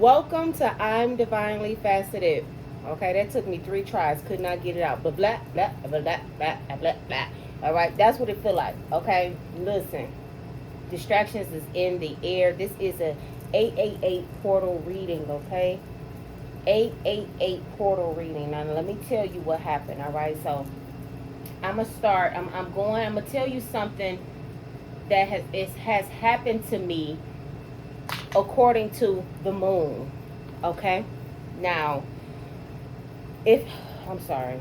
Welcome to I'm Divinely Faceted. Okay, that took me 3 tries. Could not get it out. But blah, blah, blah, blah, blah, blah, blah. All right, that's what it feel like. Okay, listen. Distractions is in the air. This is a 888 portal reading, okay? 888 portal reading. Now, let me tell you what happened, all right? So, I'm going to start. I'm going to tell you something that has happened to me according to the moon. Okay? Now, if I'm sorry,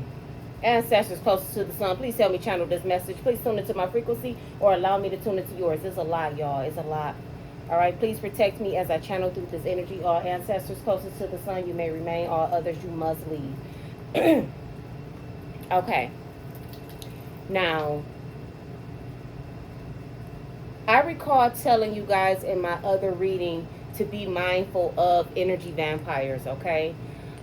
ancestors closest to the sun, please help me channel this message. Please tune into my frequency or allow me to tune into yours. It's a lot, y'all. It's a lot. All right, please protect me as I channel through this energy. All ancestors closest to the sun, you may remain. All others, you must leave. Okay. Now, I recall telling you guys in my other reading to be mindful of energy vampires, okay?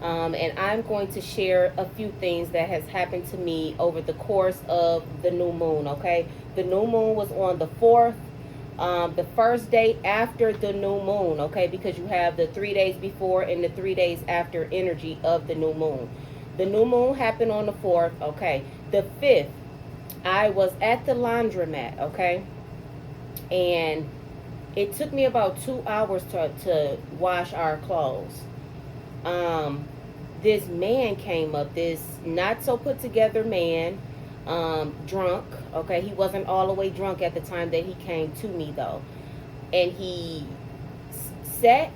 And I'm going to share a few things that has happened to me over the course of the new moon, okay? The new moon was on the 4th, the first day after the new moon, okay? Because you have the 3 days before and the 3 days after energy of the new moon. The new moon happened on the 4th, okay? The 5th, I was at the laundromat, okay? And it took me about 2 hours to wash our clothes. This man came up, this not so put together man, drunk. Okay, he wasn't all the way drunk at the time that he came to me though, and he sat,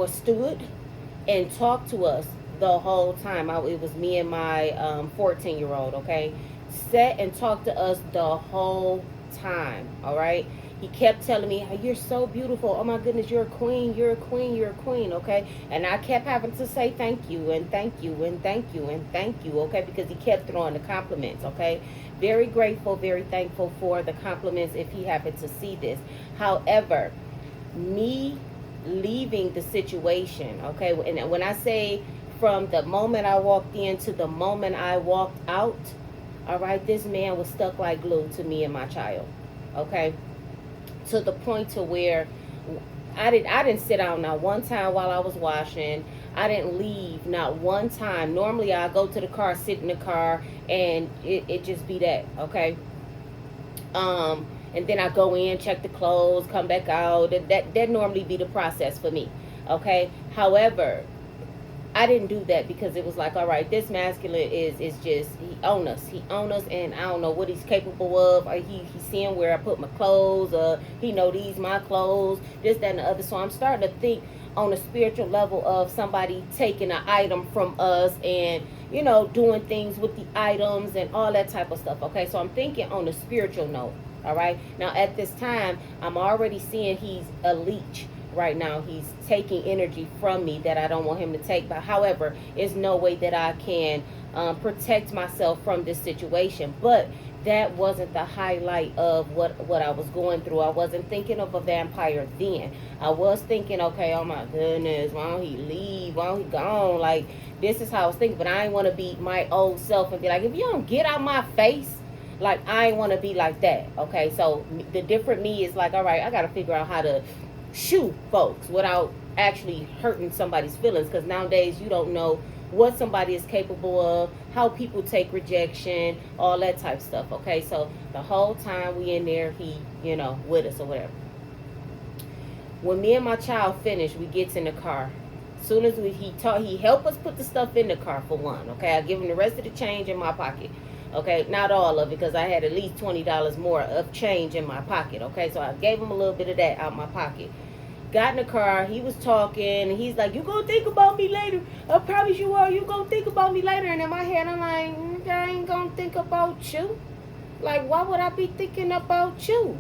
stood, and talked to us the whole time. It was me and my 14-year-old. Okay, sat and talked to us the whole time. All right. He kept telling me, you're so beautiful. Oh my goodness, you're a queen, you're a queen, you're a queen, okay? And I kept having to say thank you and thank you and thank you and thank you, okay? Because he kept throwing the compliments, okay? Very grateful, very thankful for the compliments if he happened to see this. However, me leaving the situation, okay? And when I say from the moment I walked in to the moment I walked out, all right, this man was stuck like glue to me and my child, okay? To the point to where I didn't sit down not one time while I was washing. I didn't leave not one time. Normally I go to the car, sit in the car, and it just be that, okay? And then I go in, check the clothes, come back out. That normally be the process for me, okay? However, I didn't do that because it was like, all right, this masculine is just, he own us, and I don't know what he's capable of. He's seeing where I put my clothes, he know these my clothes, this, that, and the other. So I'm starting to think on a spiritual level of somebody taking an item from us and, you know, doing things with the items and all that type of stuff. Okay, so I'm thinking on a spiritual note. All right, now at this time, I'm already seeing he's a leech. Right now he's taking energy from me that I don't want him to take, but however, there's no way that I can protect myself from this situation. But that wasn't the highlight of what I was going through. I wasn't thinking of a vampire then. I was thinking, okay, oh my goodness, why don't he leave, why don't he gone, like this is how I was thinking. But I didn't want to be my old self and be like, if you don't get out my face, like I ain't want to be like that. Okay, so the different me is like, all right, I got to figure out how to shoo folks without actually hurting somebody's feelings, because nowadays you don't know what somebody is capable of, how people take rejection, all that type of stuff. Okay, so the whole time we in there, he, you know, with us or whatever. When me and my child finished, we gets in the car. Soon as he helped us put the stuff in the car for one. Okay, I give him the rest of the change in my pocket. Okay, not all of it, because I had at least $20 more of change in my pocket. Okay, so I gave him a little bit of that out of my pocket. Got in the car, he was talking, and he's like, you gonna think about me later. I promise you are, you gonna think about me later. And in my head, I'm like, I ain't gonna think about you. Like, why would I be thinking about you?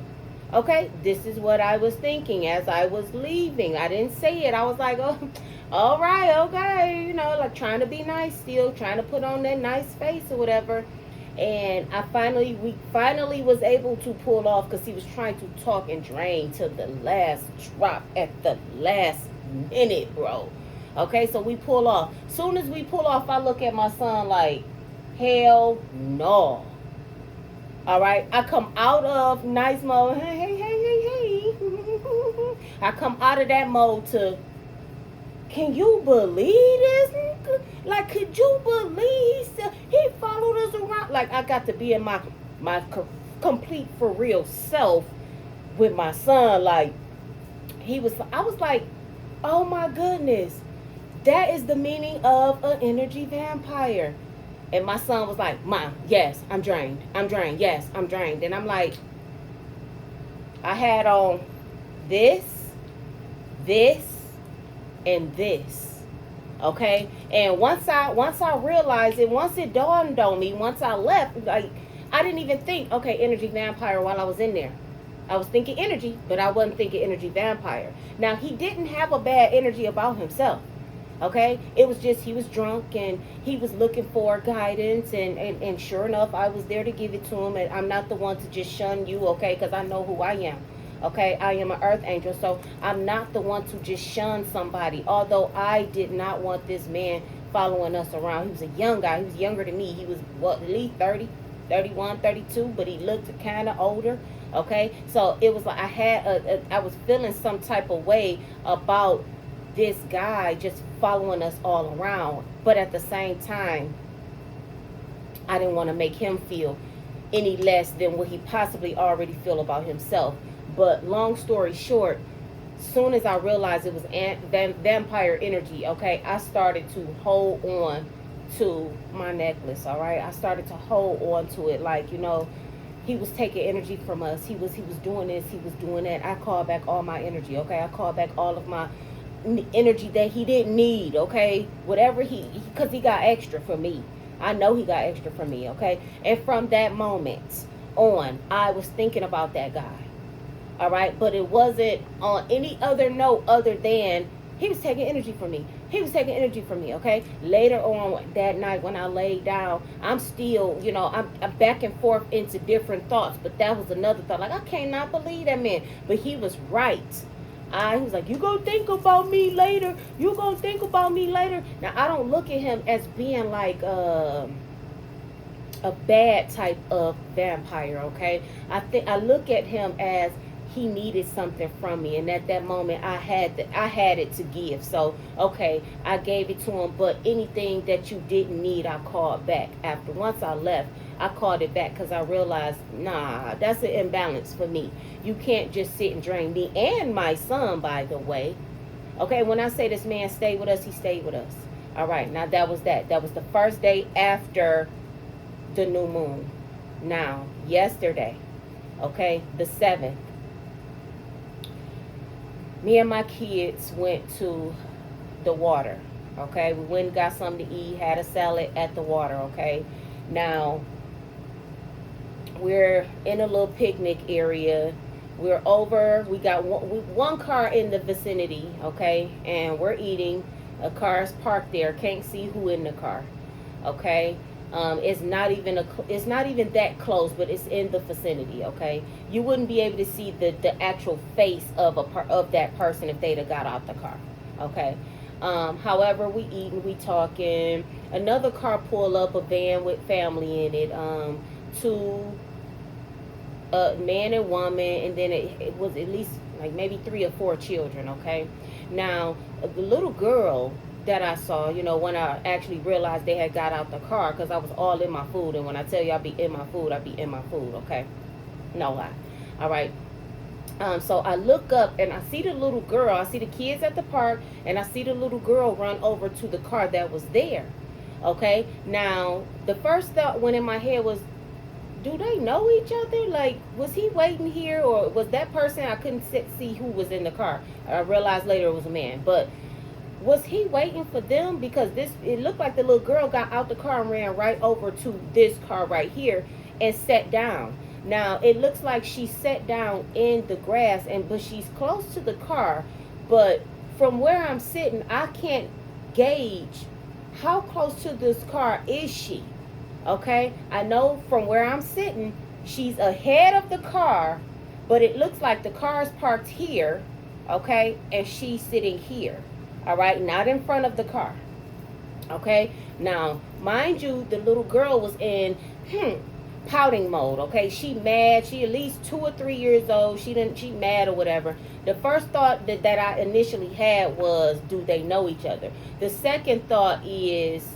Okay, this is what I was thinking as I was leaving. I didn't say it. I was like, oh, all right, okay. You know, like trying to be nice still, trying to put on that nice face or whatever. And we finally was able to pull off, because he was trying to talk and drain to the last drop at the last minute, bro. Okay, so we pull off. Soon as we pull off, I look at my son like, hell no. All right, I come out of nice mode. Hey. I come out of that mode to, Can you believe this? Like, could you believe he followed us around? Like, I got to be in my complete for real self with my son. Like, I was like, oh my goodness, that is the meaning of an energy vampire. And my son was like, Mom, yes, I'm drained. I'm drained. Yes, I'm drained. And I'm like, I had on this, this, and this. Okay? And once I realized it, once it dawned on me, once I left, like, I didn't even think, okay, energy vampire while I was in there. I was thinking energy, but I wasn't thinking energy vampire. Now, he didn't have a bad energy about himself. Okay, it was just he was drunk and he was looking for guidance, and sure enough, I was there to give it to him. And I'm not the one to just shun you, okay, because I know who I am. Okay, I am an earth angel, so I'm not the one to just shun somebody. Although I did not want this man following us around. He was a young guy. He was younger than me. He was, what, at least 30, 31, 32, but he looked kind of older. Okay, so it was like I was feeling some type of way about this guy just following us all around. But at the same time, I didn't want to make him feel any less than what he possibly already feel about himself. But long story short, soon as I realized it was vampire energy, okay, I started to hold on to my necklace. All right, I started to hold on to it, like, he was taking energy from us. He was doing this, he was doing that. I called back all my energy. Okay, I called back all of my energy that he didn't need. Okay, whatever because he got extra for me. I know he got extra for me. Okay, and from that moment on, I was thinking about that guy. All right, but it wasn't on any other note other than he was taking energy from me. He was taking energy from me. Okay, later on that night when I laid down, I'm still, I'm back and forth into different thoughts. But that was another thought. Like, I cannot believe that man. But he was right. He was like, you gonna think about me later. You gonna think about me later. Now, I don't look at him as being like a bad type of vampire. Okay, I look at him as he needed something from me, and at that moment I had it to give. So okay, I gave it to him. But anything that you didn't need, I called back. After once I left, I called it back because I realized, nah, that's an imbalance for me. You can't just sit and drain me and my son, by the way. Okay, when I say this man stayed with us, he stayed with us. All right, now that was the first day after the new moon. Now, yesterday, okay, the 7th, me and my kids went to the water. Okay, we went and got something to eat, had a salad at the water. Okay, now we're in a little picnic area. We're over. We got one car in the vicinity. Okay, and we're eating. A car's parked there. Can't see who in the car. Okay. It's not even that close, but it's in the vicinity. Okay, you wouldn't be able to see the actual face of that person if they'd have got out the car. Okay, however, we eating, we talking. Another car pull up, a van with family in it. Two, man and woman, and then it was at least like maybe 3 or 4 children. Okay, now the little girl that I saw, when I actually realized they had got out the car, because I was all in my food. And when I tell you I be in my food, I be in my food. Okay, no lie. All right. So I look up and I see the little girl. I see the kids at the park, and I see the little girl run over to the car that was there. Okay, now the first thought went in my head was, do they know each other? Like, was he waiting here, or was that person, I couldn't see who was in the car. I realized later it was a man. But was he waiting for them? Because it looked like the little girl got out the car and ran right over to this car right here and sat down. Now, it looks like she sat down in the grass, but she's close to the car. But from where I'm sitting, I can't gauge how close to this car is she. Okay, I know from where I'm sitting, she's ahead of the car, but it looks like the car is parked here, okay, and she's sitting here. All right, not in front of the car. Okay, now mind you, the little girl was in pouting mode. Okay, she mad. She at least 2 or 3 years old. She mad or whatever. The first thought that I initially had was, do they know each other? The second thought is,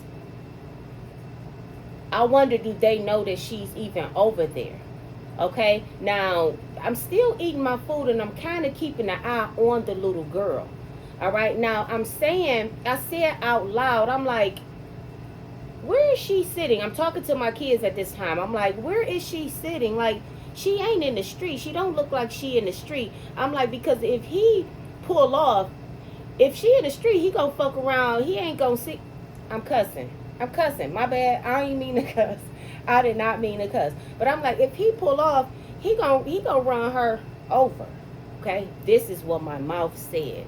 I wonder, do they know that she's even over there? Okay, now I'm still eating my food and I'm kind of keeping an eye on the little girl. All right, now I said out loud, I'm like, where is she sitting? I'm talking to my kids at this time. I'm like, where is she sitting? Like, she ain't in the street. She don't look like she in the street. I'm like, because if he pull off, if she in the street, he gonna fuck around. He ain't gonna see. I'm cussing. My bad. I ain't mean to cuss. I did not mean to cuss. But I'm like, if he pull off, he gonna run her over. Okay? This is what my mouth said.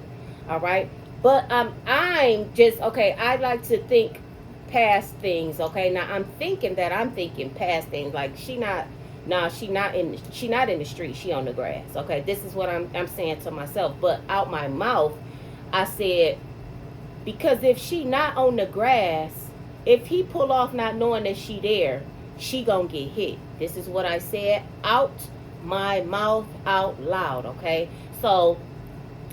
All right? But I'm just, okay, I like to think past things. Okay? Now I'm thinking past things. Like, she not in the street. She on the grass. Okay? This is what I'm saying to myself. But out my mouth, I said, because if she not on the grass, if he pull off not knowing that she there, she gonna get hit. This is what I said out my mouth out loud. Okay, so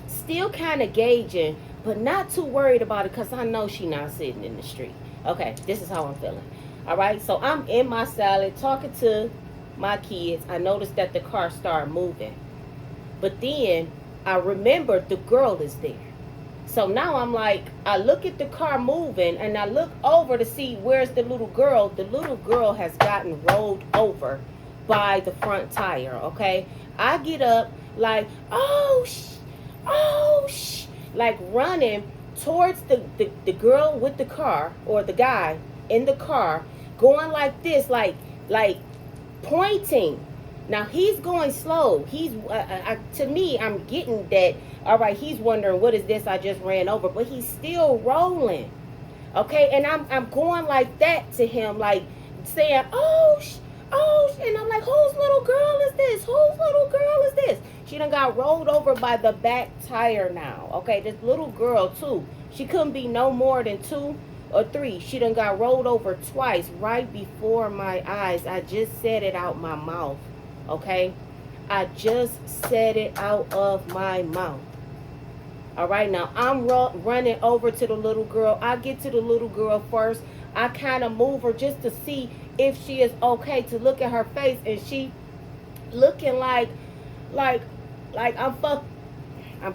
still kind of gauging, but not too worried about it, because I know she not sitting in the street. Okay, this is how I'm feeling. All right, so I'm in my salad talking to my kids. I noticed that the car started moving, but then I remembered the girl is there. So now I'm like, I look at the car moving and I look over to see where's the little girl. The little girl has gotten rolled over by the front tire, okay? I get up like, like running towards the girl with the car, or the guy in the car, going like this, like pointing. Now he's going slow. He's to me, I'm getting that. All right, he's wondering, what is this I just ran over? But he's still rolling. Okay, and I'm going like that to him, like saying, and I'm like, whose little girl is this? Whose little girl is this? She done got rolled over by the back tire now. Okay, this little girl too. She couldn't be no more than 2 or 3. She done got rolled over twice right before my eyes. I just said it out my mouth. Okay, I just said it out of my mouth. All right, now I'm running over to the little girl. I get to the little girl first. I kind of move her just to see if she is okay, to look at her face, and she looking like I'm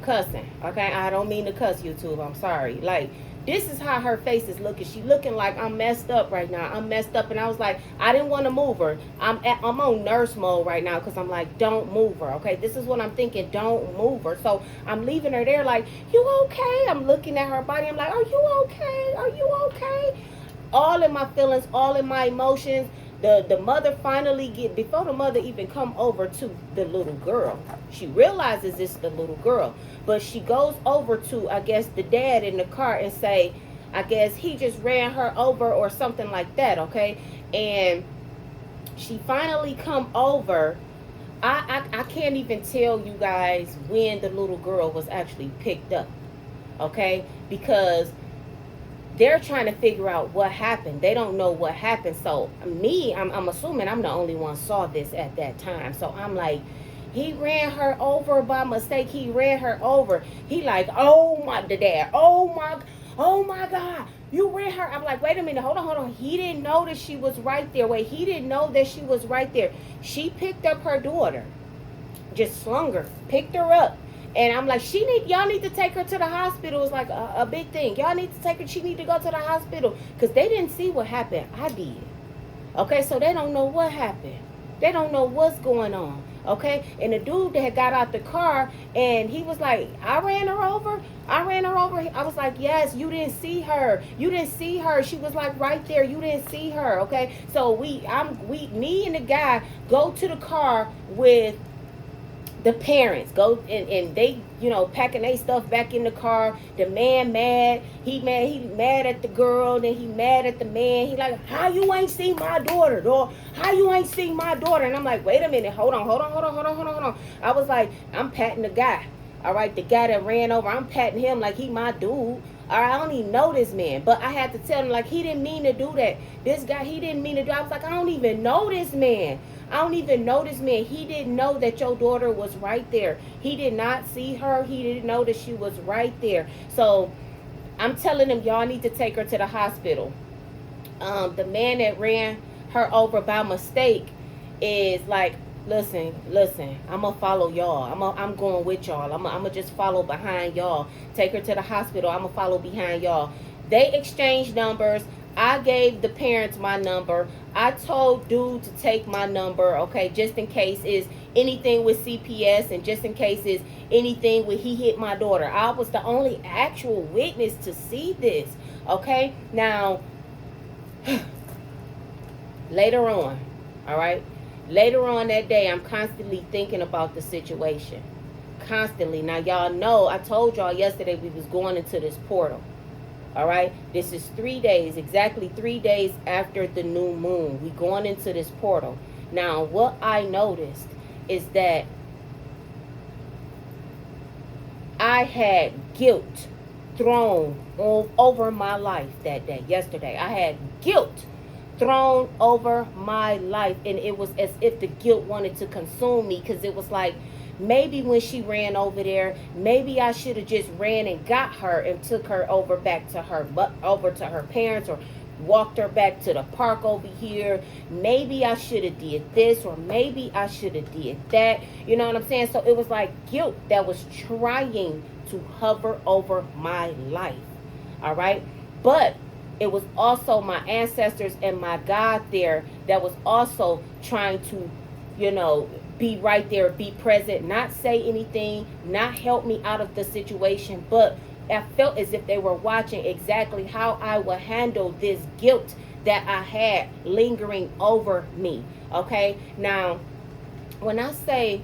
cussing. Okay, I don't mean to cuss, YouTube. I'm sorry. Like, this is how her face is looking. She looking like I'm messed up right now. I'm messed up, and I was like, I didn't want to move her. I'm on nurse mode right now, because I'm like, don't move her. Okay, this is what I'm thinking. Don't move her. So I'm leaving her there like, you okay? I'm looking at her body. I'm like, are you okay? Are you okay? All in my feelings, all in my emotions. The mother finally before the mother even come over to the little girl, she realizes it's the little girl, but she goes over to, I guess, the dad in the car and say, I guess he just ran her over or something like that. Okay, and she finally come over. I can't even tell you guys when the little girl was actually picked up. Okay, because they're trying to figure out what happened. They don't know what happened. So me, I'm assuming I'm the only one saw this at that time. So I'm like, he ran her over by mistake. He ran her over. He like, the dad, oh my God, you ran her. I'm like, wait a minute, hold on. He didn't know that she was right there. Wait, he didn't know that she was right there. She picked up her daughter, just slung her, picked her up. And I'm like, y'all need to take her to the hospital. It's like a big thing. Y'all need to take her. She need to go to the hospital. Because they didn't see what happened. I did. Okay, so they don't know what happened. They don't know what's going on. Okay, and the dude that had got out the car, and he was like, I ran her over. I was like, yes, you didn't see her. She was like right there. You didn't see her. Okay, so me and the guy go to the car with the parents, go and they, packing their stuff back in the car. The man mad. He mad at the girl. Then he mad at the man. He like, how you ain't seen my daughter, dog? How you ain't seen my daughter? And I'm like, wait a minute. Hold on. I was like, I'm patting the guy. All right, the guy that ran over, I'm patting him like he my dude. or I don't even know this man. But I had to tell him, like, he didn't mean to do that. This guy, he didn't mean to do. I was like, I don't even know this man. I don't even know this man. He didn't know that your daughter was right there. He did not see her. He didn't know that she was right there. So I'm telling him, y'all need to take her to the hospital. The man that ran her over by mistake is like, listen, I'm gonna follow y'all. I'm going with y'all. I'm gonna just follow behind y'all. Take her to the hospital. I'm gonna follow behind y'all. They exchanged numbers. I gave the parents my number. I told dude to take my number, okay, just in case is anything with CPS and just in case is anything when he hit my daughter. I was the only actual witness to see this, okay? Now, later on, all right? Later on that day, I'm constantly thinking about the situation. Constantly. Now, y'all know, I told y'all yesterday we was going into this portal. All right, this is 3 days, exactly 3 days after the new moon. We going into this portal. Now, what I noticed is that I had guilt thrown over my life that day, yesterday. I had guilt thrown over my life, and it was as if the guilt wanted to consume me, because it was like, maybe when she ran over there, maybe I should have just ran and got her and took her over back to her, over to her parents, or walked her back to the park over here. Maybe I should have did this, or maybe I should have did that. You know what I'm saying? So it was like guilt that was trying to hover over my life. All right? But it was also my ancestors and my God there that was also trying to, you know, be right there, be present, not say anything, not help me out of the situation, but I felt as if they were watching exactly how I would handle this guilt that I had lingering over me. Okay, now when I say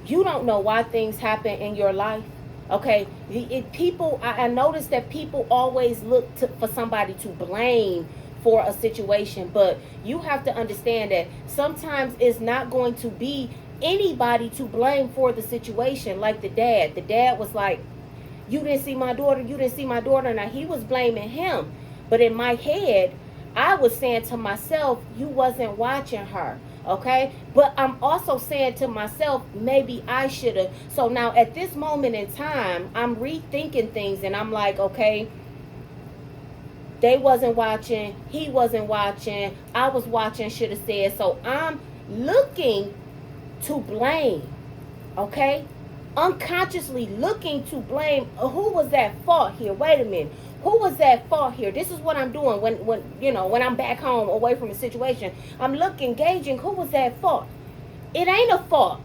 you don't know why things happen in your life, okay, I noticed that people always look for somebody to blame for a situation, but you have to understand that sometimes it's not going to be anybody to blame for the situation. Like the dad was like, you didn't see my daughter. Now he was blaming him, but in my head I was saying to myself, you wasn't watching her. Okay, but I'm also saying to myself, maybe I should have. So now at this moment in time, I'm rethinking things, and I'm like, okay, they wasn't watching, he wasn't watching, I was watching, should have said. So I'm looking to blame, okay? Unconsciously looking to blame. Who was at fault here? Wait a minute. Who was at fault here? This is what I'm doing when I'm back home away from a situation. I'm gauging who was at fault. It ain't a fault.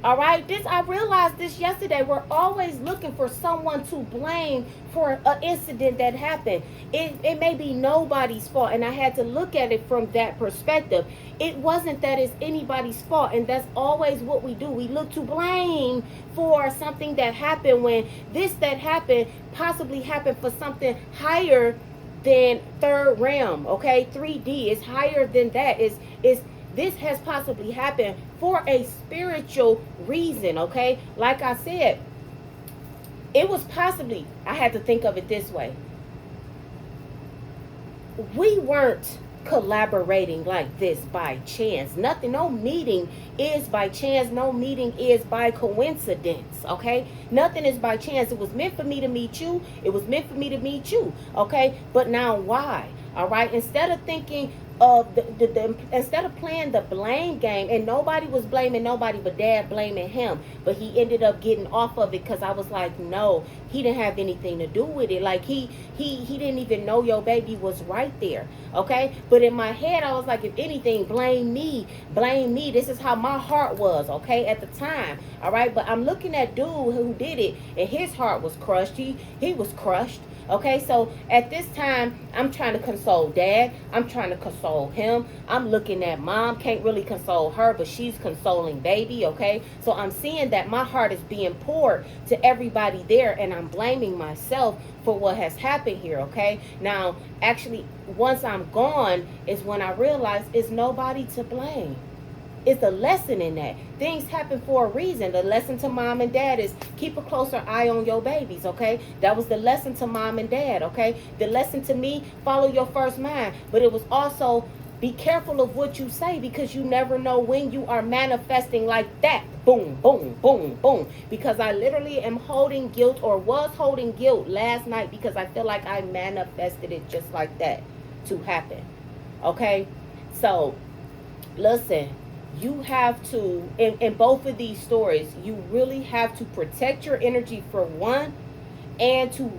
All right, I realized this yesterday. We're always looking for someone to blame for an incident that happened. It may be nobody's fault, and I had to look at it from that perspective. It wasn't that it's anybody's fault, and that's always what we do. We look to blame for something that happened when that happened possibly happened for something higher than third realm. Okay, 3D is higher than that. This has possibly happened for a spiritual reason, okay? Like I said, it was possibly, I had to think of it this way. We weren't collaborating like this by chance. Nothing, no meeting is by chance. No meeting is by coincidence, okay? Nothing is by chance. It was meant for me to meet you. It was meant for me to meet you, okay? But now why? All right? Instead of thinking of instead of playing the blame game, and nobody was blaming nobody but dad blaming him, but he ended up getting off of it because I was like, no, he didn't have anything to do with it. Like he didn't even know your baby was right there, okay? But in my head I was like, if anything, blame me. This is how my heart was, okay, at the time. All right, but I'm looking at dude who did it, and his heart was crushed. He was crushed. Okay, so at this time, I'm trying to console dad. I'm trying to console him. I'm looking at mom. Can't really console her, but she's consoling baby, okay? So I'm seeing that my heart is being poured to everybody there, and I'm blaming myself for what has happened here, okay? Now, actually, once I'm gone is when I realize it's nobody to blame. it's a lesson in that. Things happen for a reason. The lesson to mom and dad is keep a closer eye on your babies, okay? That was the lesson to mom and dad, okay? The lesson to me, follow your first mind. But it was also be careful of what you say, because you never know when you are manifesting like that. Boom, boom, boom, boom. Because I literally am holding guilt, or was holding guilt last night, because I feel like I manifested it just like that to happen. Okay? So, listen, you have to, in both of these stories, you really have to protect your energy for one, and to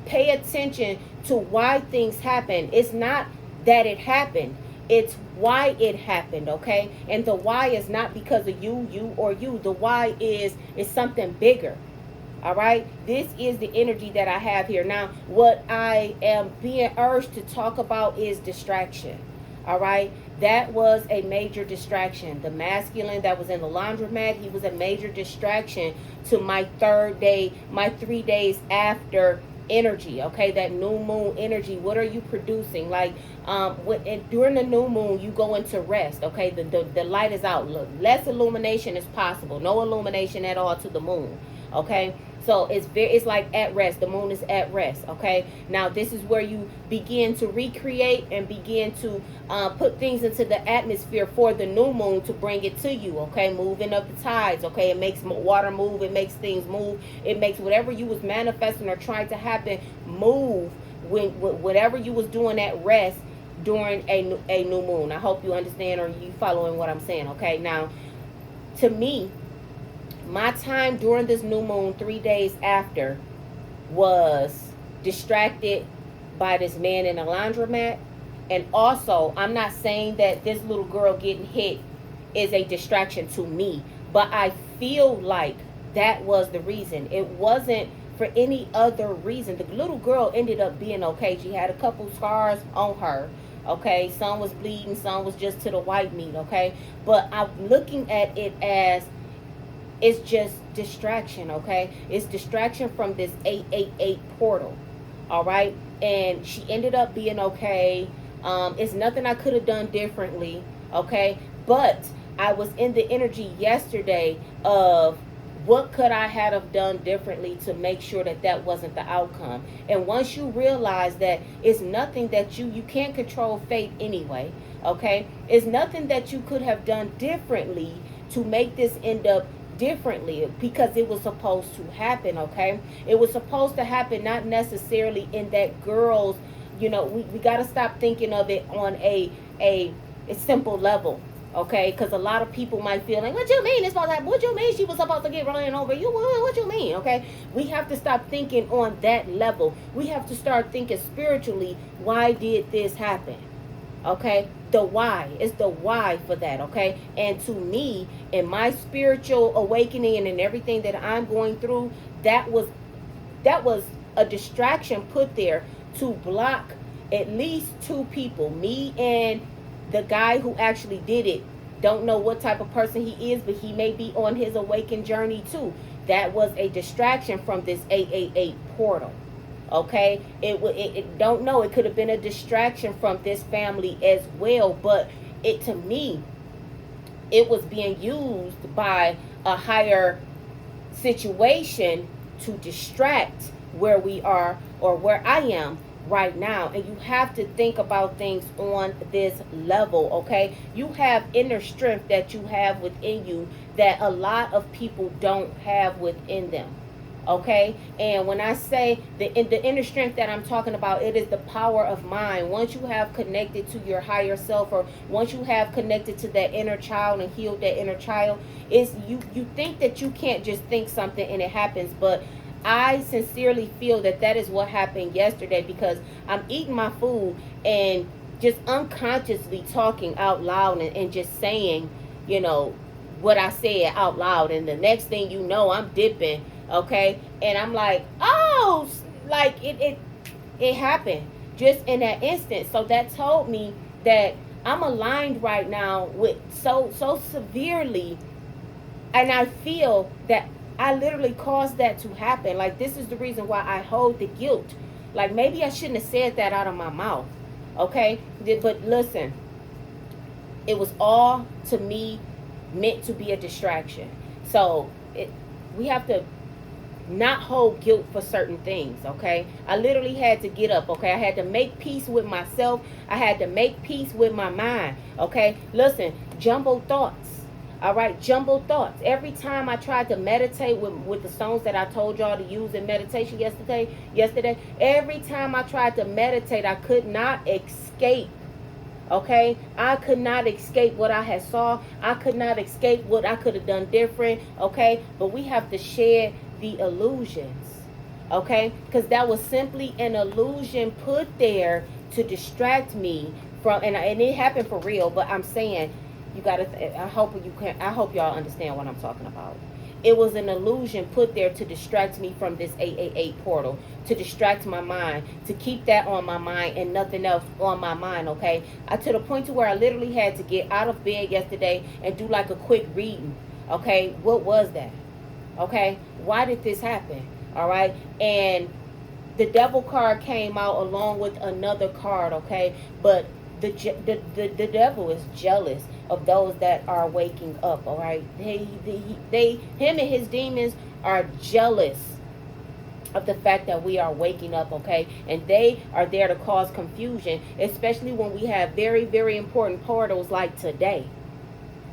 pay attention to why things happen. It's not that it happened. It's why it happened, okay? And the why is not because of you, or you. The why is something bigger. All right? This is the energy that I have here. Now, what I am being urged to talk about is distraction. All right? That was a major distraction. The masculine that was in the laundromat, he was a major distraction to my 3 days after energy. Okay, that new moon energy. What are you producing? Like, during the new moon, you go into rest. Okay, the light is out. Look, less illumination is possible. No illumination at all to the moon. Okay, so it's like at rest. The moon is at rest. Okay, now this is where you begin to recreate and begin to put things into the atmosphere for the new moon to bring it to you. Okay, moving up the tides. Okay, it makes water move. It makes things move. It makes whatever you was manifesting or trying to happen move when whatever you was doing at rest during a new moon. I hope you understand, or you following what I'm saying. Okay, now to me, my time during this new moon 3 days after was distracted by this man in a laundromat. And also, I'm not saying that this little girl getting hit is a distraction to me, but I feel like that was the reason. It wasn't for any other reason. The little girl ended up being okay. She had a couple scars on her. Okay, some was bleeding, some was just to the white meat. Okay, but I'm looking at it as it's just distraction. Okay, it's distraction from this 888 portal. All right, and she ended up being okay. It's nothing I could have done differently. Okay, but I was in the energy yesterday of what could I have done differently to make sure that that wasn't the outcome. And once you realize that it's nothing that you can't control fate anyway. Okay, it's nothing that you could have done differently to make this end up differently, because it was supposed to happen. Okay, it was supposed to happen, not necessarily in that girl's, we got to stop thinking of it on a simple level. Okay, because a lot of people might feel like, what you mean it's supposed to happen? What you mean she was supposed to get running over you? What you mean? Okay, we have to stop thinking on that level. We have to start thinking spiritually. Why did this happen? Okay, the why is the why for that. Okay, and to me, in my spiritual awakening and in everything that I'm going through, that was a distraction put there to block at least two people, me and the guy who actually did it. Don't know what type of person he is, but he may be on his awakened journey too. That was a distraction from this 888 portal. Okay, it don't know. It could have been a distraction from this family as well, but to me, it was being used by a higher situation to distract where we are, or where I am right now. And you have to think about things on this level. Okay, you have inner strength that you have within you that a lot of people don't have within them. Okay, and when I say the inner strength that I'm talking about, it is the power of mind. Once you have connected to your higher self, or once you have connected to that inner child and healed that inner child, is you think that you can't just think something and it happens. But I sincerely feel that is what happened yesterday, because I'm eating my food and just unconsciously talking out loud and just saying, what I said out loud. And the next thing you know, I'm dipping. Okay, and I'm like, oh, like it happened just in that instant. So that told me that I'm aligned right now with so severely, and I feel that I literally caused that to happen. Like, this is the reason why I hold the guilt. Like, maybe I shouldn't have said that out of my mouth. Okay, but listen, it was all to me meant to be a distraction. So we have to not hold guilt for certain things, okay? I literally had to get up, okay? I had to make peace with myself. I had to make peace with my mind, okay? Listen, jumbo thoughts, all right? Jumbo thoughts. Every time I tried to meditate with the stones that I told y'all to use in meditation yesterday, every time I tried to meditate, I could not escape. Okay, I could not escape what I had saw. I could not escape what I could have done different. Okay, but we have to shed the illusions. Okay, because that was simply an illusion put there to distract me from, and it happened for real. But I'm saying, you gotta. I hope you can. I hope y'all understand what I'm talking about. It was an illusion put there to distract me from this 888 portal, to distract my mind, to keep that on my mind and nothing else on my mind, okay? To the point to where I literally had to get out of bed yesterday and do like a quick reading, okay? What was that? Okay? Why did this happen? All right? And the devil card came out along with another card, okay? But the devil is jealous of those that are waking up, all right? Him and his demons are jealous of the fact that we are waking up, okay? And they are there to cause confusion, especially when we have very, very important portals like today,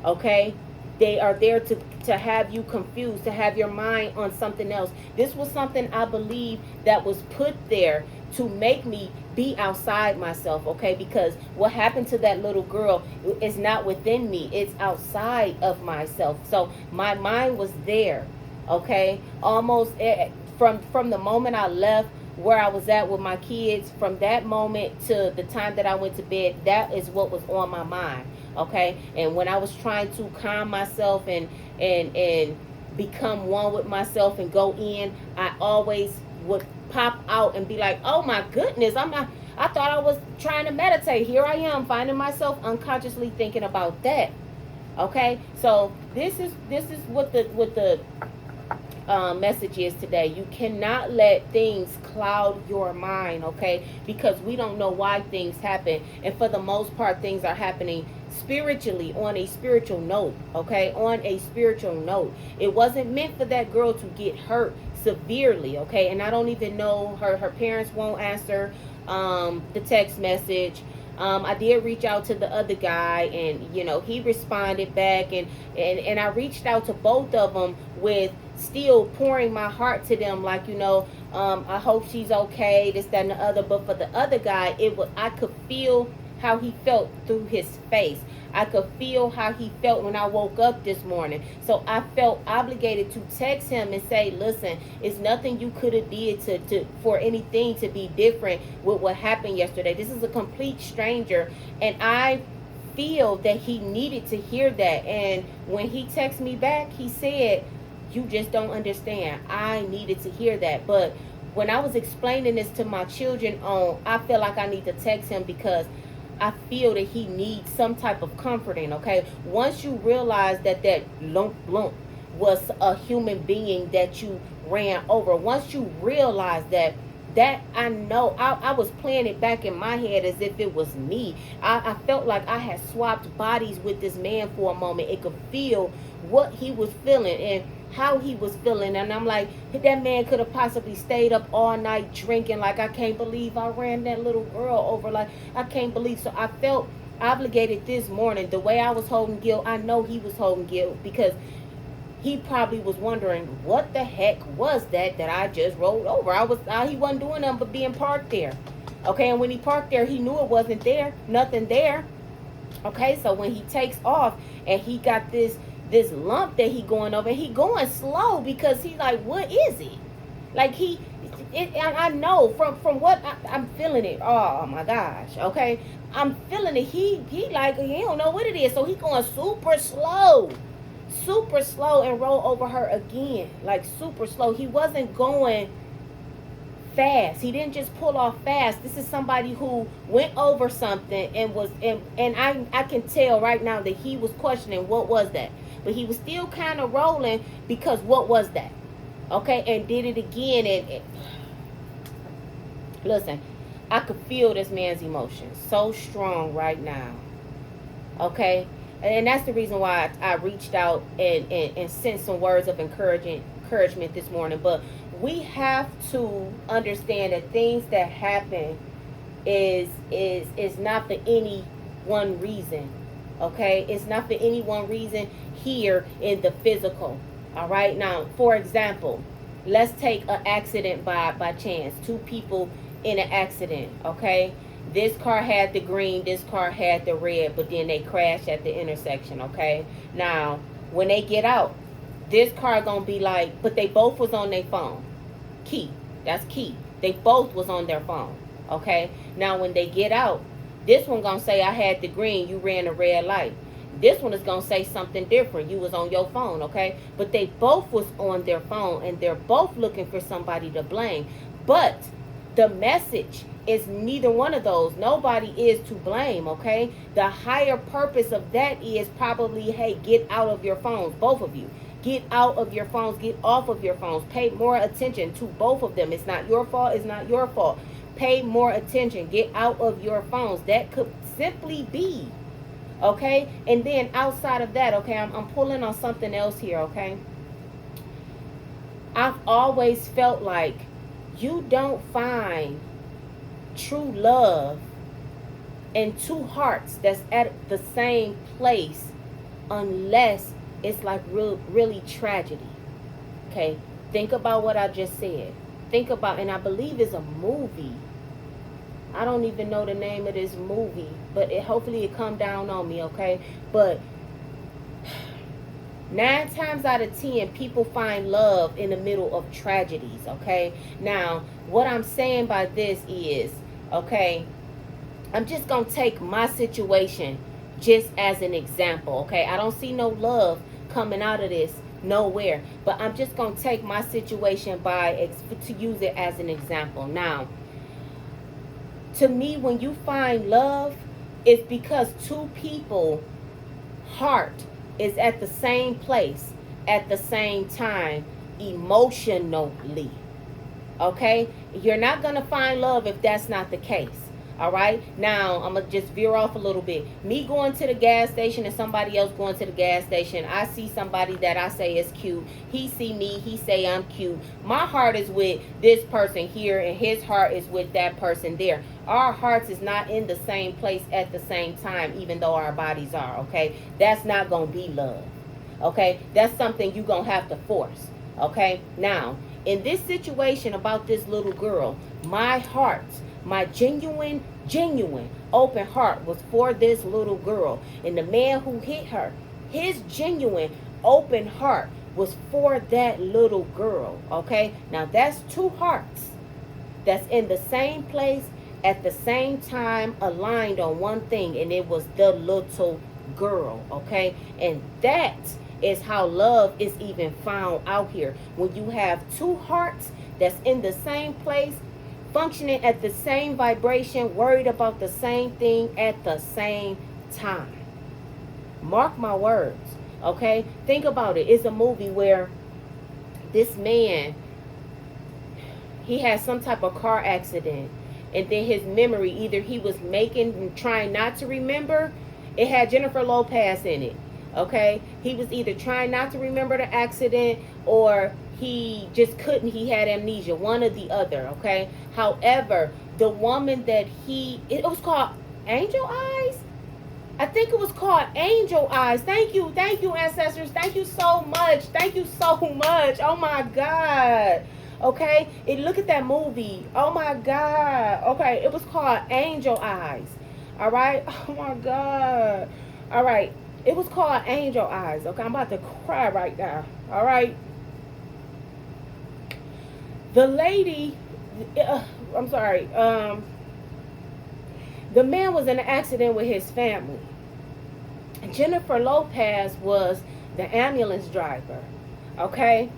okay? They are there to have you confused, to have your mind on something else. This was something I believe that was put there to make me be outside myself, okay? Because what happened to that little girl is not within me. It's outside of myself. So my mind was there, okay? Almost from the moment I left where I was at with my kids, from that moment to the time that I went to bed, that is what was on my mind, okay? And when I was trying to calm myself and become one with myself and go in, I always would pop out and be like, oh my goodness, I thought I was trying to meditate. Here I am finding myself unconsciously thinking about that. Okay, so this is what the message is today. You cannot let things cloud your mind, okay? Because we don't know why things happen, and for the most part things are happening spiritually, on a spiritual note, okay? On a spiritual note. It wasn't meant for that girl to get hurt severely, okay? And I don't even know, her parents won't answer the text message. I did reach out to the other guy, and he responded back, and I reached out to both of them with still pouring my heart to them, like, I hope she's okay, this, that, and the other. But for the other guy, I could feel how he felt through his face. I could feel how he felt when I woke up this morning. So I felt obligated to text him and say, listen, it's nothing you could have did for anything to be different with what happened yesterday. This is a complete stranger, and I feel that he needed to hear that. And when he texted me back, he said, you just don't understand. I needed to hear that. But when I was explaining this to my children, I feel like I need to text him because I feel that he needs some type of comforting, okay? Once you realize that lump was a human being that you ran over, once you realize that I know, I was playing it back in my head as if it was me. I felt like I had swapped bodies with this man for a moment. It could feel what he was feeling and how he was feeling, and I'm like, that man could have possibly stayed up all night drinking. Like, I can't believe I ran that little girl over. Like, I can't believe. So I felt obligated this morning. The way I was holding guilt, I know he was holding guilt, because he probably was wondering, what the heck was that I just rolled over? He wasn't doing nothing but being parked there, okay? And when he parked there, he knew it wasn't there, nothing there, okay? So when he takes off and he got this lump that he going over, and he going slow because he's like, what is it? Like, I know from what I'm feeling it. Oh my gosh, okay? I'm feeling it. He don't know what it is. So he going super slow and roll over her again. Like, super slow. He wasn't going fast. He didn't just pull off fast. This is somebody who went over something and was, and I can tell right now that he was questioning what was that. But he was still kind of rolling, because what was that? Okay, and did it again. And listen, I could feel this man's emotions so strong right now. Okay, And that's the reason why I reached out and sent some words of encouragement this morning. But we have to understand that things that happen is not for any one reason. Okay, it's not for any one reason here in the physical. All right, now for example, let's take an accident by chance. Two people in an accident. Okay, this car had the green, this car had the red, but then they crashed at the intersection. Okay, now when they get out, this car gonna be like, but they both was on their phone. Key, that's key. They both was on their phone. Okay, now when they get out, this one gonna say, I had the green, you ran a red light. This one is gonna say something different. You was on your phone. Okay, but they both was on their phone, and they're both looking for somebody to blame. But the message is neither one of those. Nobody is to blame. Okay, the higher purpose of that is probably, hey, get out of your phones, both of you. Get out of your phones. Get off of your phones. Pay more attention to both of them. It's not your fault. It's not your fault. Pay more attention. Get out of your phones. That could simply be. Okay. And then outside of that, okay, I'm pulling on something else here. Okay. I've always felt like you don't find true love in two hearts that's at the same place unless it's like really tragedy. Okay, think about what I just said. Think about, and I believe it's a movie. I don't even know the name of this movie, but hopefully it come down on me. Okay, but 9 times out of 10, people find love in the middle of tragedies. Okay, now what I'm saying by this is, okay, I'm just gonna take my situation just as an example. Okay, I don't see no love coming out of this nowhere, but I'm just gonna take my situation to use it as an example. Now, to me, when you find love, it's because two people heart is at the same place at the same time emotionally. Okay, you're not gonna find love if that's not the case. All right, now I'm gonna just veer off a little bit. Me going to the gas station and somebody else going to the gas station, I see somebody that I say is cute. He see me, he say I'm cute. My heart is with this person here and his heart is with that person there. Our hearts is not in the same place at the same time, even though our bodies are. Okay, that's not gonna be love. Okay, that's something you gonna have to force. Okay, now in this situation about this little girl, my heart, my genuine open heart was for this little girl. And the man who hit her, his genuine open heart was for that little girl. Okay, now that's two hearts that's in the same place at the same time, aligned on one thing, and it was the little girl. Okay, and that is how love is even found out here. When you have two hearts that's in the same place, functioning at the same vibration, worried about the same thing at the same time. Mark my words. Okay, think about it. It's a movie where this man, he had some type of car accident, and then his memory, either he was trying not to remember. It had Jennifer Lopez in it. Okay, he was either trying not to remember the accident, or he just couldn't. He had amnesia, one or the other. Okay, however, the woman that it was called Angel Eyes. I think it was called Angel Eyes. Thank you, ancestors. Thank you so much. Thank you so much. Oh my God. Okay, look at that movie. Oh my God. Okay, it was called Angel Eyes. All right. Oh my God. All right. It was called Angel Eyes. Okay, I'm about to cry right now. All right. The lady, I'm sorry. The man was in an accident with his family. Jennifer Lopez was the ambulance driver. Okay.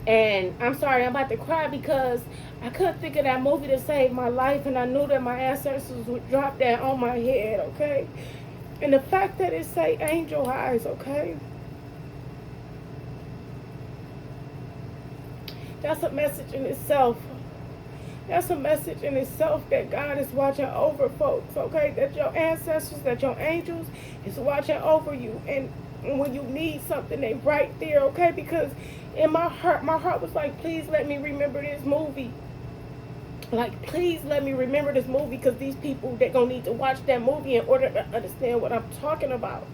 And I'm sorry, I'm about to cry because I couldn't think of that movie to save my life, and I knew that my ancestors would drop that on my head. Okay. And the fact that it say Angel Eyes, okay, that's a message in itself. That's a message in itself that God is watching over folks, okay? That your ancestors, that your angels is watching over you. And when you need something, they right there, okay? Because in my heart was like, please let me remember this movie. Like, please let me remember this movie, because these people, they're going to need to watch that movie in order to understand what I'm talking about.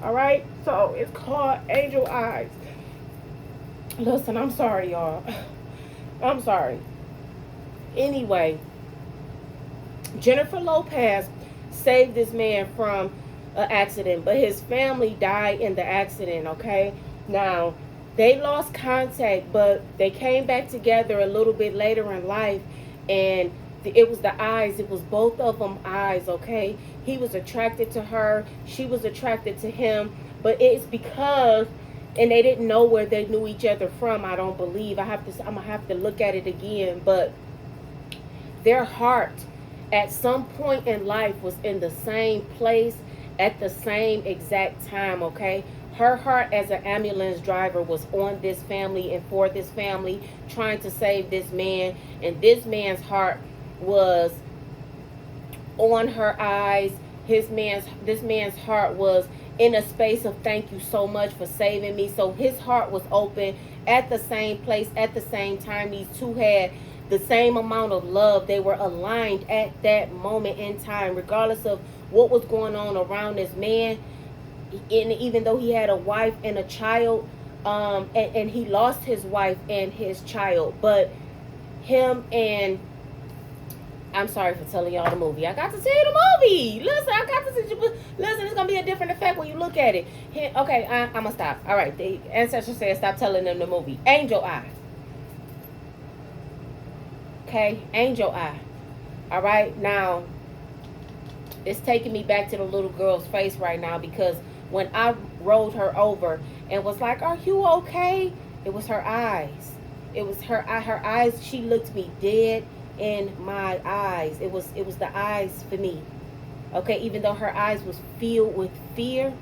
All right? So it's called Angel Eyes. Listen, I'm sorry, y'all. I'm sorry. Anyway, Jennifer Lopez saved this man from an accident, but his family died in the accident, okay? Now, they lost contact, but they came back together a little bit later in life, and it was the eyes. It was both of them eyes, okay? He was attracted to her. She was attracted to him, but it's because, and they didn't know where they knew each other from, I don't believe. I'm gonna have to look at it again, but their heart at some point in life was in the same place at the same exact time, okay? Her heart as an ambulance driver was on this family and for this family, trying to save this man. And this man's heart was on her eyes. This man's heart was in a space of thank you so much for saving me. So his heart was open at the same place at the same time. These two had the same amount of love. They were aligned at that moment in time, regardless of what was going on around this man. And even though he had a wife and a child, and he lost his wife and his child, but him and I'm sorry for telling y'all the movie. I got to see the movie. Listen, I got to see you. Listen, it's gonna be a different effect when you look at it. Okay, I'm gonna stop. All right, the ancestor said stop telling them the movie. Angel Eye. Okay, Angel Eye. All right, now it's taking me back to the little girl's face right now, because when I rolled her over and was like, "Are you okay?" It was her eyes. It was her eyes. She looked me dead in my eyes. It was the eyes for me. Okay, even though her eyes was filled with fear,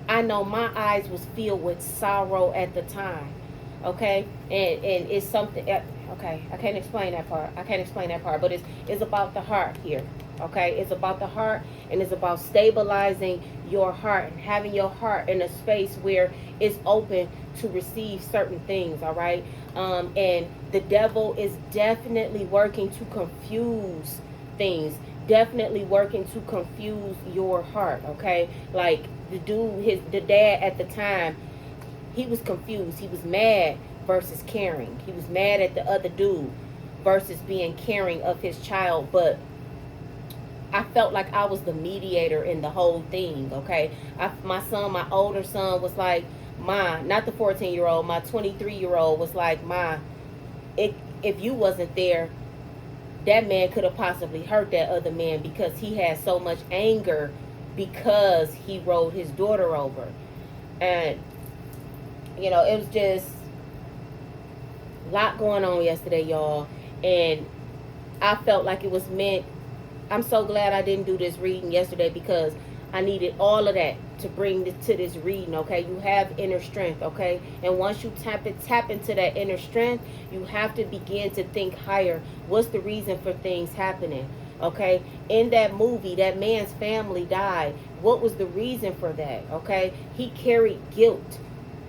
I know my eyes was filled with sorrow at the time. Okay, and it's something. Okay, I can't explain that part. But it's about the heart here. Okay, it's about the heart, and it's about stabilizing your heart and having your heart in a space where it's open to receive certain things. All right, and the devil is definitely working to confuse things. Definitely working to confuse your heart. Okay, like the dad at the time, he was confused. He was mad versus caring. He was mad at the other dude versus being caring of his child. But I felt like I was the mediator in the whole thing, okay? My older son was like, "Ma," not the 14-year-old, my 23-year-old was like, "Ma, if you wasn't there, that man could have possibly hurt that other man, because he had so much anger because he rolled his daughter over." And, it was just a lot going on yesterday, y'all. And I felt like it was meant. I'm so glad I didn't do this reading yesterday, because I needed all of that to bring to this reading, okay? You have inner strength, okay? And once you tap into that inner strength, you have to begin to think higher. What's the reason for things happening, okay? In that movie, that man's family died. What was the reason for that, okay? He carried guilt.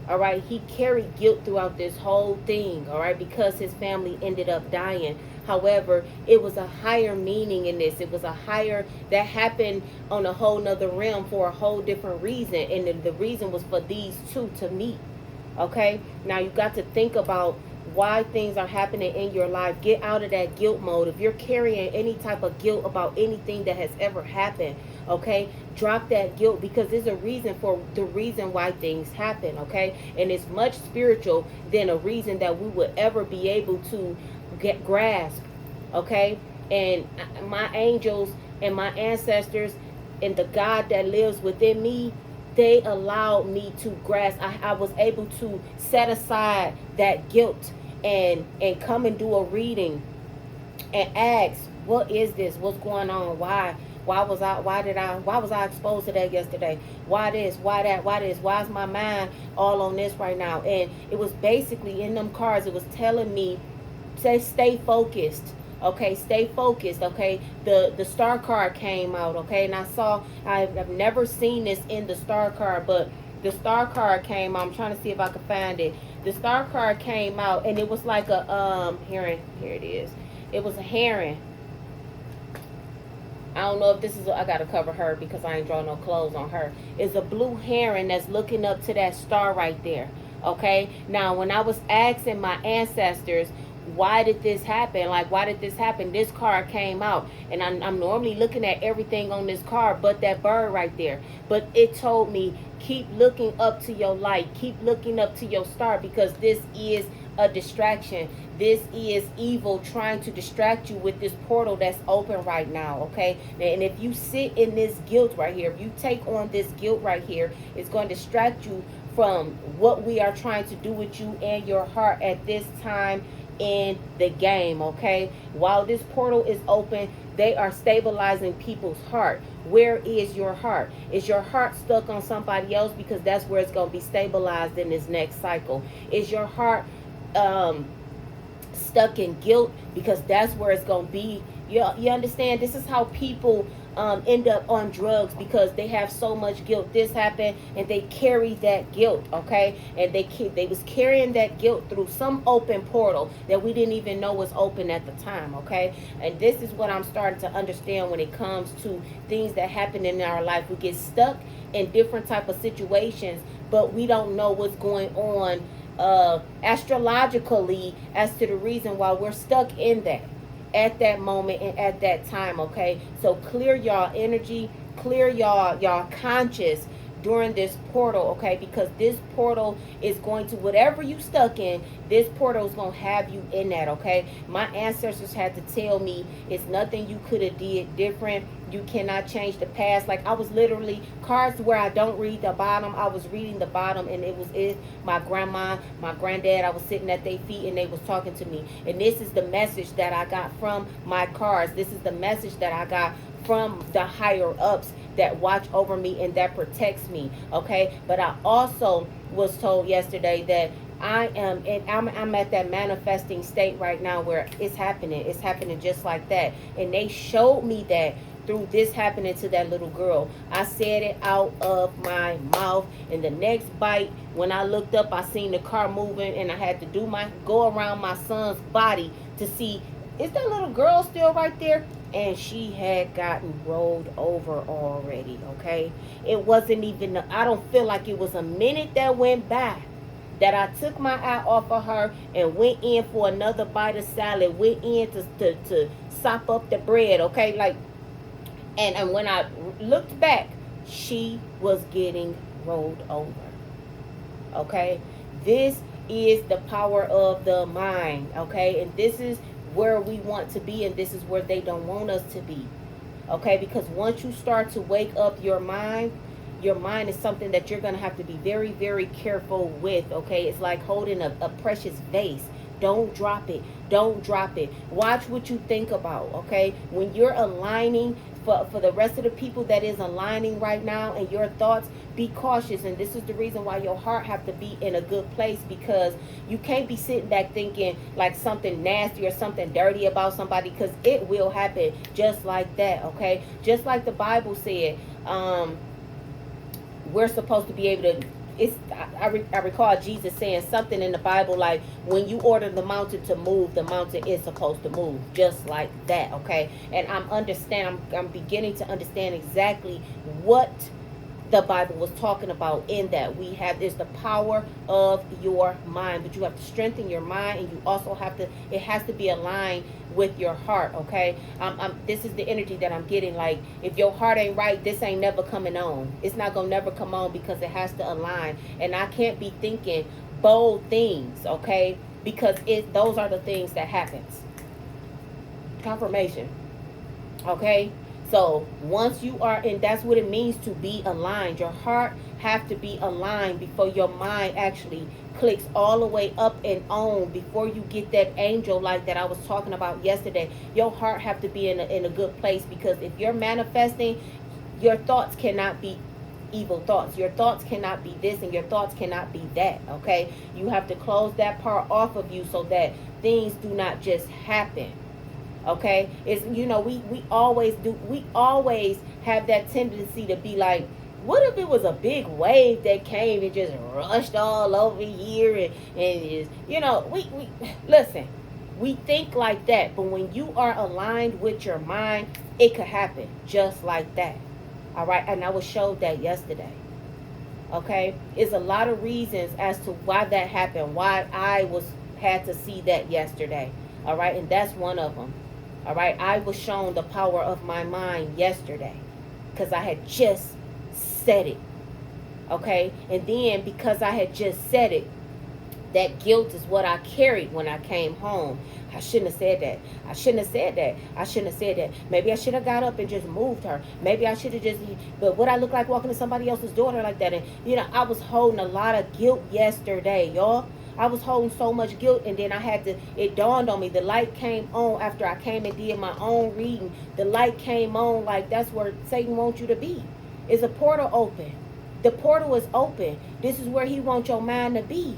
All right, he carried guilt throughout this whole thing, all right, because his family ended up dying. However, it was a higher meaning in this. It was a higher, that happened on a whole nother realm for a whole different reason. And the reason was for these two to meet. Okay, now you got to think about why things are happening in your life. Get out of that guilt mode. If you're carrying any type of guilt about anything that has ever happened, okay, drop that guilt, because there's a reason for the reason why things happen, okay? And it's much spiritual than a reason that we would ever be able to grasp, okay? And my angels and my ancestors and the God that lives within me, they allowed me to grasp. I was able to set aside that guilt and come and do a reading and ask, what is this? What's going on? Why was I exposed to that yesterday? Why this? Why that? Why this? Why is my mind all on this right now? And it was basically in them cards, it was telling me, say, stay focused. Okay, stay focused. Okay, the star card came out. Okay, and I've never seen this in the star card, but the star card came out. I'm trying to see if I can find it. The star card came out, and it was like a heron. Here it is. It was a heron. I don't know if this is, I gotta cover her because I ain't drawing no clothes on her. It's a blue heron that's looking up to that star right there. Okay, now when I was asking my ancestors, why did this happen? Like, why did this happen? This card came out, and I'm normally looking at everything on this card but that bird right there. But it told me, keep looking up to your light, keep looking up to your star, because this is a distraction. This is evil trying to distract you with this portal that's open right now, okay? And if you sit in this guilt right here, if you take on this guilt right here, it's going to distract you from what we are trying to do with you and your heart at this time in the game, okay? While this portal is open, they are stabilizing people's heart. Where is your heart? Is your heart stuck on somebody else? Because that's where it's going to be stabilized in this next cycle. Is your heart stuck in guilt? Because that's where it's going to be. You understand? This is how people end up on drugs, because they have so much guilt. This happened, and they carry that guilt, okay? And they was carrying that guilt through some open portal that we didn't even know was open at the time, okay? And this is what I'm starting to understand when it comes to things that happen in our life. We get stuck in different type of situations, but we don't know what's going on astrologically as to the reason why we're stuck in that at that moment and at that time, okay? So clear y'all energy, clear y'all conscious during this portal, okay? Because this portal is going to, whatever you stuck in, this portal is going to have you in that, okay? My ancestors had to tell me it's nothing you could have did different. You cannot change the past. Like, I was literally, cards where I don't read the bottom, I was reading the bottom, and it was my grandma, my granddad, I was sitting at their feet and they was talking to me. And this is the message that I got from my cards. This is the message that I got from the higher ups that watch over me and that protects me, okay? But I also was told yesterday that I'm at that manifesting state right now where it's happening just like that. And they showed me that through this happening to that little girl. I said it out of my mouth, and the next bite, when I looked up, I seen the car moving, and I had to go around my son's body to see, is that little girl still right there? And she had gotten rolled over already, okay? It wasn't even, I don't feel like it was a minute that went by that I took my eye off of her and went in for another bite of salad, went in to sop up the bread, okay? Like, and when I looked back, she was getting rolled over, okay? This is the power of the mind, okay? And this is where we want to be, and this is where they don't want us to be, okay? Because once you start to wake up your mind is something that you're going to have to be very, very careful with, okay? It's like holding a precious vase. Don't drop it. Don't drop it. Watch what you think about, okay? When you're aligning, for the rest of the people that is aligning right now, and your thoughts, be cautious. And this is the reason why your heart have to be in a good place, because you can't be sitting back thinking like something nasty or something dirty about somebody, because it will happen just like that, okay? Just like the Bible said, we're supposed to be able to, I recall Jesus saying something in the Bible like, when you order the mountain to move, the mountain is supposed to move, just like that, okay? And I'm beginning to understand exactly what the Bible was talking about in that. We have, there's the power of your mind, but you have to strengthen your mind, and you also have to, it has to be aligned with your heart, okay? This is the energy that I'm getting. Like, if your heart ain't right, this ain't never coming on. It's not gonna never come on, because it has to align. And I can't be thinking bold things, okay? Because those are the things that happens. Confirmation, okay? So once you are in, that's what it means to be aligned. Your heart have to be aligned before your mind actually clicks all the way up and on, before you get that angel light that I was talking about yesterday. Your heart have to be in a good place, because if you're manifesting, your thoughts cannot be evil thoughts. Your thoughts cannot be this, and your thoughts cannot be that, okay? You have to close that part off of you so that things do not just happen. Okay, it's, we always do. We always have that tendency to be like, what if it was a big wave that came and just rushed all over here and is, we listen. We think like that, but when you are aligned with your mind, it could happen just like that. All right, and I was showed that yesterday. Okay, it's a lot of reasons as to why that happened, why I was had to see that yesterday. All right, and that's one of them. All right, I was shown the power of my mind yesterday because I had just said it. Okay, and then because I had just said it, that guilt is what I carried when I came home. I shouldn't have said that. I shouldn't have said that. I shouldn't have said that. Maybe I should have got up and just moved her. Maybe I should have just, but would I look like walking to somebody else's daughter like that? And, I was holding a lot of guilt yesterday, y'all. I was holding so much guilt, and then it dawned on me. The light came on after I came and did my own reading. The light came on, like that's where Satan wants you to be. Is a portal open? The portal is open. This is where he wants your mind to be.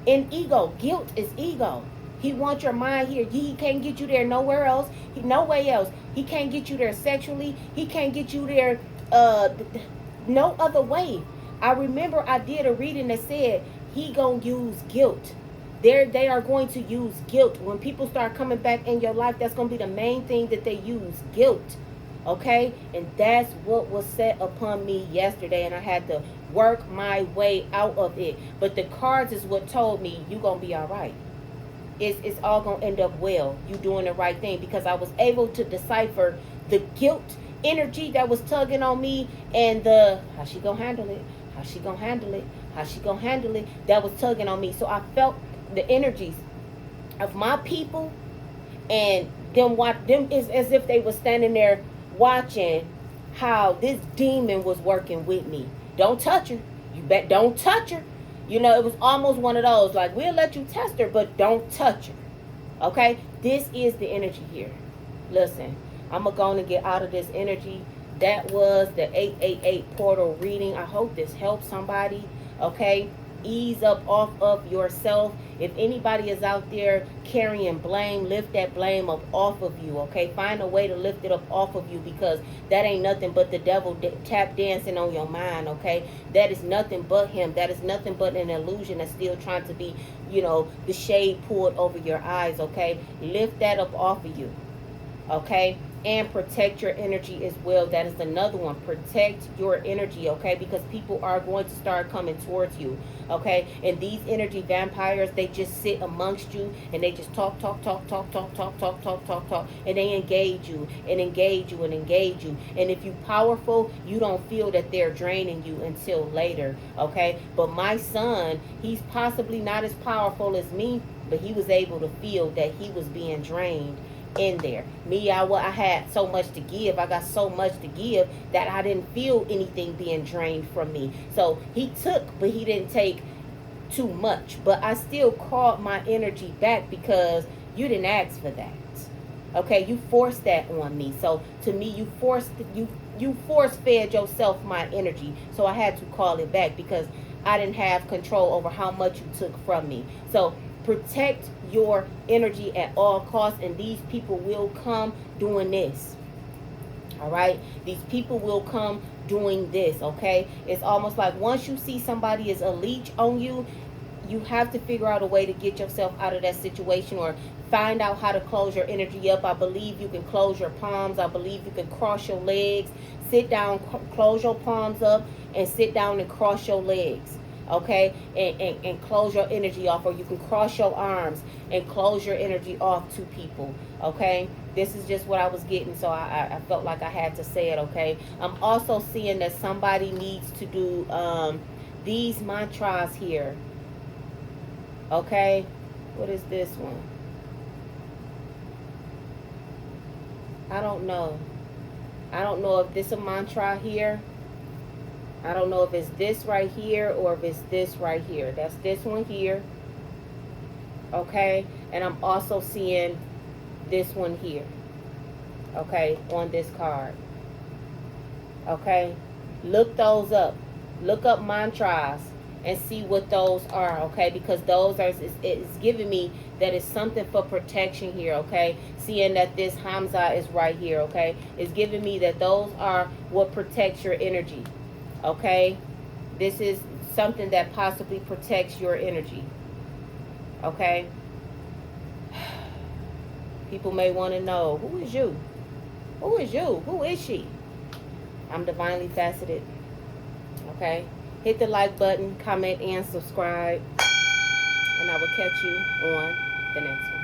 In ego, guilt is ego. He wants your mind here. He can't get you there nowhere else. No way else. He can't get you there sexually. He can't get you there no other way. I remember I did a reading that said he gonna use guilt. They are going to use guilt. When people start coming back in your life, that's gonna be the main thing that they use, guilt. Okay? And that's what was set upon me yesterday, and I had to work my way out of it. But the cards is what told me you gonna be all right. It's all gonna end up well. You doing the right thing, because I was able to decipher the guilt energy that was tugging on me and the how she gonna handle it, how she gonna handle it, how she gonna handle it, that was tugging on me. So I felt the energies of my people, and them is as if they were standing there watching how this demon was working with me. Don't touch her. You bet don't touch her. It was almost one of those, like, we'll let you test her, but don't touch her. Okay? This is the energy here. Listen, I'm going to go and get out of this energy. That was the 888 portal reading. I hope this helps somebody. Okay? Ease up off of yourself. If anybody is out there carrying blame, lift that blame up off of you. Okay? Find a way to lift it up off of you, because that ain't nothing but the devil tap dancing on your mind. Okay? That is nothing but him. That is nothing but an illusion that's still trying to be, the shade pulled over your eyes. Okay? Lift that up off of you. Okay? And protect your energy as well. That is another one. Protect your energy, okay? Because people are going to start coming towards you, okay? And these energy vampires, they just sit amongst you and they just talk, and they engage you and engage you and engage you. And if you're powerful, you don't feel that they're draining you until later, okay? But my son, he's possibly not as powerful as me, but he was able to feel that he was being drained in there. Me, I had so much to give. I got so much to give that I didn't feel anything being drained from me. So he took, but he didn't take too much. But I still called my energy back, because you didn't ask for that. Okay, you forced that on me. So to me, you force fed yourself my energy. So I had to call it back, because I didn't have control over how much you took from me. So protect your energy at all costs, and these people will come doing this. All right, these people will come doing this. Okay, it's almost like once you see somebody is a leech on you, you have to figure out a way to get yourself out of that situation, or find out how to close your energy up. I believe you can close your palms. I believe you can cross your legs. Sit down, close your palms up, and sit down and cross your legs. Okay, and close your energy off, or you can cross your arms and close your energy off to people. Okay, this is just what I was getting, so I felt like I had to say it. Okay, I'm also seeing that somebody needs to do these mantras here. Okay, what is this one? I don't know if this is a mantra here. I don't know if it's this right here or if it's this right here. That's this one here. Okay. And I'm also seeing this one here. Okay. On this card. Okay. Look those up. Look up mantras and see what those are. Okay. Because those are, it's giving me that is something for protection here, okay? Seeing that this Hamza is right here, okay? It's giving me that those are what protects your energy, okay? This is something that possibly protects your energy, okay? People may want to know, who is you? Who is you? Who is she? I'm divinely faceted, okay? Hit the like button, comment, and subscribe. And I will catch you on the next one.